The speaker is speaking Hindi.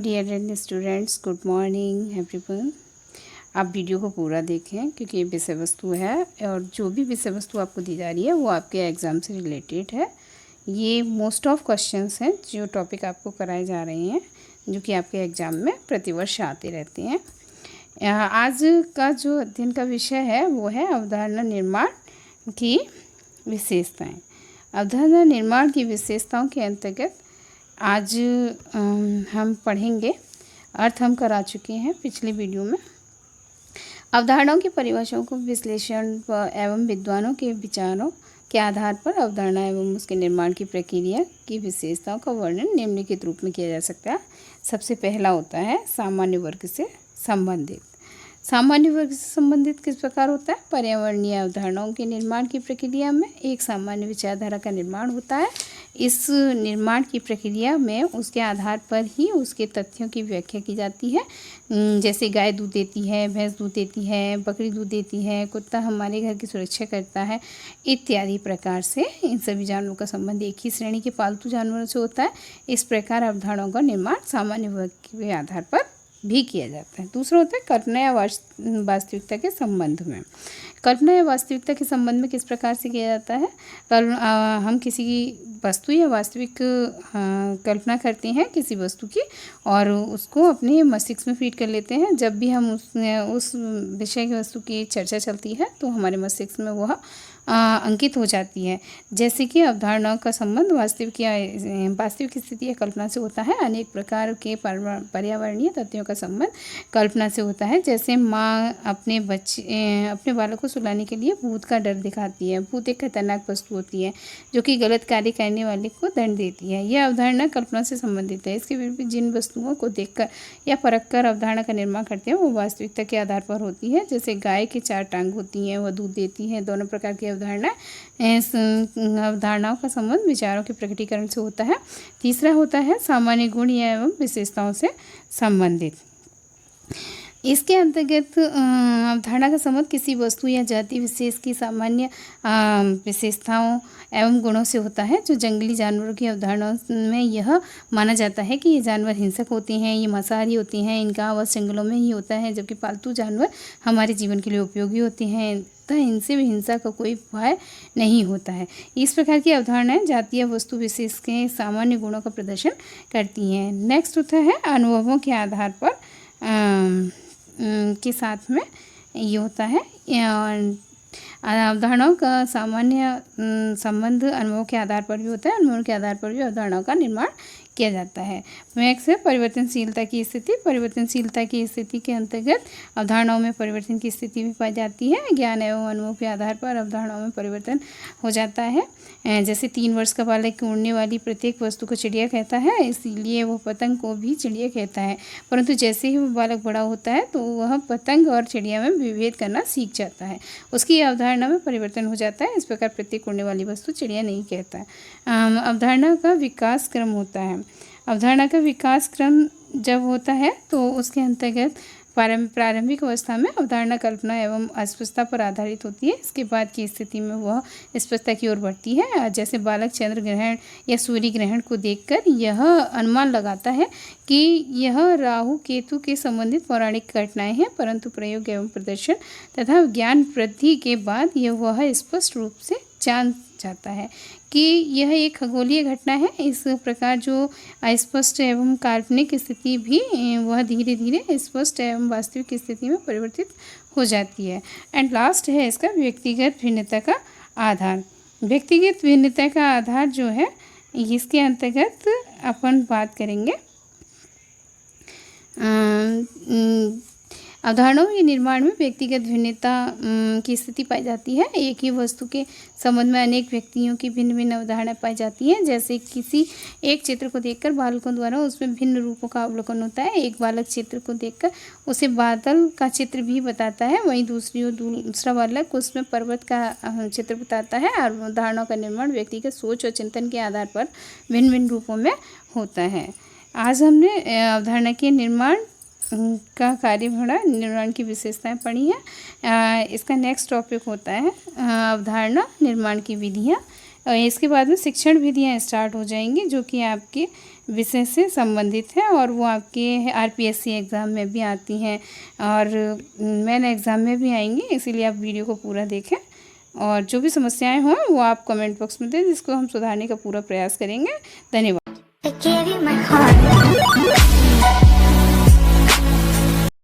Dear students, good morning everyone. आप वीडियो को पूरा देखें क्योंकि ये विषय वस्तु है और जो भी विषय वस्तु आपको दी जा रही है वो आपके एग्ज़ाम से रिलेटेड है। ये मोस्ट ऑफ क्वेश्चंस हैं जो टॉपिक आपको कराए जा रहे हैं, जो कि आपके एग्ज़ाम में प्रतिवर्ष आते रहते हैं। आज का जो अध्ययन का विषय है वो है अवधारणा निर्माण की विशेषताएँ। अवधारणा निर्माण की विशेषताओं के अंतर्गत आज हम पढ़ेंगे। अर्थ हम करा चुके हैं पिछली वीडियो में। अवधारणाओं की परिभाषाओं को विश्लेषण एवं विद्वानों के विचारों के आधार पर अवधारणा एवं उसके निर्माण की प्रक्रिया की विशेषताओं का वर्णन निम्नलिखित रूप में किया जा सकता है। सबसे पहला होता है सामान्य वर्ग से संबंधित। सामान्य वर्ग से संबंधित किस प्रकार होता है? पर्यावरणीय अवधारणाओं के निर्माण की प्रक्रिया में एक सामान्य विचारधारा का निर्माण होता है। इस निर्माण की प्रक्रिया में उसके आधार पर ही उसके तथ्यों की व्याख्या की जाती है। जैसे गाय दूध देती है, भैंस दूध देती है, बकरी दूध देती है, कुत्ता हमारे घर की सुरक्षा करता है, इत्यादि प्रकार से इन सभी जानवरों का संबंध एक ही श्रेणी के पालतू जानवरों से होता है। इस प्रकार अवधारणाओं का निर्माण सामान्य वर्ग के आधार पर भी किया जाता है। दूसरा होता है कल्पना या वास्तविकता के संबंध में। कल्पना या वास्तविकता के संबंध में किस प्रकार से किया जाता है? हम किसी वस्तु या वास्तविक कल्पना करते हैं किसी वस्तु की और उसको अपने मस्तिष्क में फीड कर लेते हैं। जब भी हम उस विषय की वस्तु की चर्चा चलती है तो हमारे मस्तिष्क में वह अंकित हो जाती है। जैसे कि अवधारणाओं का संबंध वास्तविक स्थिति या कल्पना से होता है। अनेक प्रकार के पर्यावरणीय तथ्यों का संबंध कल्पना से होता है। जैसे माँ अपने बालक को सुलाने के लिए भूत का डर दिखाती है। भूत एक खतरनाक वस्तु होती है जो कि गलत कार्य करने वाले को दंड देती है। यह अवधारणा कल्पना से संबंधित है। इसके विपरीत जिन वस्तुओं को देखकर या परखकर अवधारणा का निर्माण करते हैं वो वास्तविकता के आधार पर होती है। जैसे गाय के 4 टांग होती हैं, वह दूध देती हैं। दोनों प्रकार की अवधारणाओं का संबंध विचारों के प्रकटीकरण से होता है। तीसरा होता है सामान्य गुण एवं विशेषताओं से संबंधित। इसके अंतर्गत अवधारणा का संबंध किसी वस्तु या जाति विशेष की सामान्य विशेषताओं एवं गुणों से होता है। जो जंगली जानवरों की अवधारणाओं में यह माना जाता है कि ये जानवर हिंसक होते हैं, ये मांसाहारी होते हैं, इनका आवास जंगलों में ही होता है, जबकि पालतू जानवर हमारे जीवन के लिए उपयोगी होते हैं, इनसे भी हिंसा का कोई भय नहीं होता है। इस प्रकार की अवधारणाएं जाति या वस्तु विशेष के सामान्य गुणों का प्रदर्शन करती हैं। नेक्स्ट होता है अनुभवों के आधार पर के साथ में ये होता है अवधारणाओं का सामान्य संबंध अनुभवों के आधार पर भी होता है। अनुभवों के आधार पर भी अवधारणाओं का निर्माण किया जाता है। नेक्स्ट है परिवर्तनशीलता की स्थिति। परिवर्तनशीलता की स्थिति के अंतर्गत अवधारणाओं में परिवर्तन की स्थिति भी पाई जाती है। ज्ञान एवं अनुभव के आधार पर अवधारणाओं में परिवर्तन हो जाता है। जैसे 3 वर्ष का बालक उड़ने वाली प्रत्येक वस्तु को चिड़िया कहता है, इसीलिए वह पतंग को भी चिड़िया कहता है। परंतु जैसे ही वह बालक बड़ा होता है तो वह पतंग और चिड़िया में विभेद करना सीख जाता है, उसकी अवधारणा में परिवर्तन हो जाता है। इस प्रकार प्रत्येक उड़ने वाली वस्तु चिड़िया नहीं कहता है। अवधारणा का विकास क्रम होता है। अवधारणा का विकास क्रम जब होता है तो उसके अंतर्गत प्रारंभिक अवस्था में अवधारणा कल्पना एवं अस्पष्टता पर आधारित होती है। इसके बाद की स्थिति में वह स्पष्टता की ओर बढ़ती है। जैसे बालक चंद्र ग्रहण या सूर्य ग्रहण को देखकर यह अनुमान लगाता है कि यह राहु केतु के संबंधित पौराणिक घटनाएं हैं, परंतु प्रयोग एवं प्रदर्शन तथा ज्ञान वृद्धि के बाद वह स्पष्ट रूप से जान जाता है कि यह एक खगोलीय घटना है। इस प्रकार जो अस्पष्ट एवं काल्पनिक स्थिति भी वह धीरे धीरे स्पष्ट एवं वास्तविक स्थिति में परिवर्तित हो जाती है। एंड लास्ट है इसका व्यक्तिगत भिन्नता का आधार। व्यक्तिगत भिन्नता का आधार जो है इसके अंतर्गत अपन बात करेंगे। अवधारणाओं के निर्माण में व्यक्तिगत भिन्नता की स्थिति पाई जाती है। एक ही वस्तु के संबंध में अनेक व्यक्तियों की भिन्न भिन्न अवधारणाएं पाई जाती हैं। जैसे किसी एक चित्र को देखकर बालकों द्वारा उसमें भिन्न रूपों का अवलोकन होता है। एक बालक चित्र को देखकर उसे बादल का चित्र भी बताता है, वहीं दूसरा बालक उसमें पर्वत का चित्र बताता है। और अवधारणाओं का निर्माण व्यक्तिगत सोच और चिंतन के आधार पर भिन्न भिन्न रूपों में होता है। आज हमने अवधारणा के निर्माण का कार्यप्रणाली निर्माण की विशेषताएं पढ़ी हैं। इसका नेक्स्ट टॉपिक होता है अवधारणा निर्माण की विधियाँ इसके बाद में शिक्षण विधियाँ स्टार्ट हो जाएंगी जो कि आपके विषय से संबंधित है और वो आपके आरपीएससी एग्ज़ाम में भी आती हैं और मेन एग्ज़ाम में भी आएंगी। इसीलिए आप वीडियो को पूरा देखें और जो भी समस्याएं हों वो आप कमेंट बॉक्स में दें, जिसको हम सुधारने का पूरा प्रयास करेंगे। धन्यवाद।